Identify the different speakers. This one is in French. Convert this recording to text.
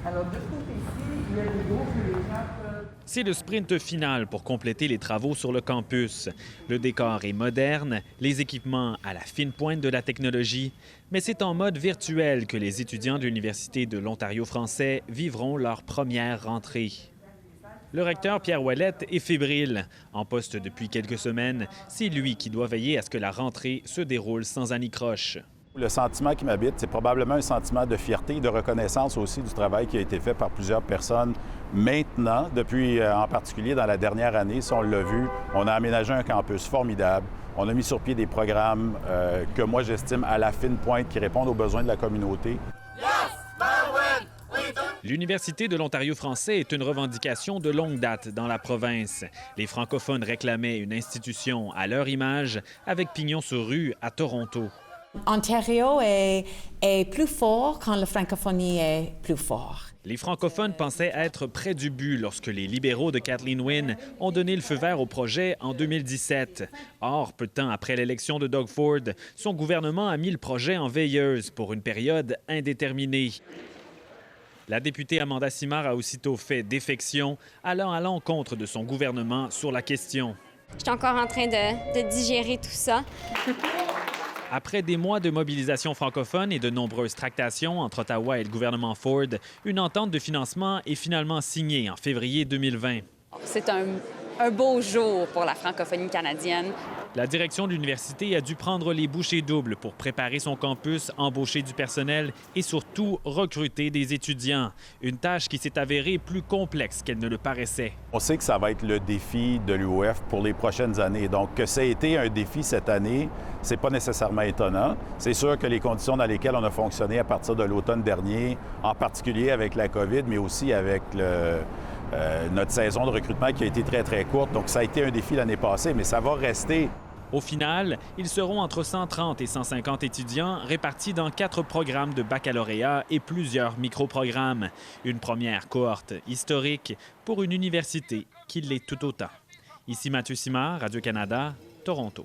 Speaker 1: Alors, de ce côté-ci, il y a des gros
Speaker 2: C'est le sprint final pour compléter les travaux sur le campus. Le décor est moderne, les équipements à la fine pointe de la technologie, mais c'est en mode virtuel que les étudiants de l'Université de l'Ontario français vivront leur première rentrée. Le recteur Pierre Ouellette est fébrile. En poste depuis quelques semaines, c'est lui qui doit veiller à ce que la rentrée se déroule sans anicroche.
Speaker 3: Le sentiment qui m'habite, c'est probablement un sentiment de fierté et de reconnaissance aussi du travail qui a été fait par plusieurs personnes maintenant, depuis en particulier dans la dernière année, si on l'a vu, on a aménagé un campus formidable. On a mis sur pied des programmes que moi j'estime à la fine pointe qui répondent aux besoins de la communauté.
Speaker 2: L'Université de l'Ontario français est une revendication de longue date dans la province. Les francophones réclamaient une institution à leur image, avec pignon sur rue à Toronto.
Speaker 4: Ontario est plus fort quand la francophonie est plus fort.
Speaker 2: Les francophones pensaient être près du but lorsque les libéraux de Kathleen Wynne ont donné le feu vert au projet en 2017. Or, peu de temps après l'élection de Doug Ford, son gouvernement a mis le projet en veilleuse pour une période indéterminée. La députée Amanda Simard a aussitôt fait défection, allant à l'encontre de son gouvernement sur la question.
Speaker 5: Je suis encore en train de digérer tout ça.
Speaker 2: Après des mois de mobilisation francophone et de nombreuses tractations entre Ottawa et le gouvernement Ford, une entente de financement est finalement signée en février 2020.
Speaker 6: C'est un beau jour pour la francophonie canadienne.
Speaker 2: La direction de l'université a dû prendre les bouchées doubles pour préparer son campus, embaucher du personnel et surtout recruter des étudiants. Une tâche qui s'est avérée plus complexe qu'elle ne le paraissait.
Speaker 3: On sait que ça va être le défi de l'UOF pour les prochaines années. Donc, que ça ait été un défi cette année, c'est pas nécessairement étonnant. C'est sûr que les conditions dans lesquelles on a fonctionné à partir de l'automne dernier, en particulier avec la COVID, mais aussi avec notre saison de recrutement qui a été très, très courte. Donc, ça a été un défi l'année passée, mais ça va rester.
Speaker 2: Au final, ils seront entre 130 et 150 étudiants répartis dans 4 programmes de baccalauréat et plusieurs micro-programmes. Une première cohorte historique pour une université qui l'est tout autant. Ici Mathieu Simard, Radio-Canada, Toronto.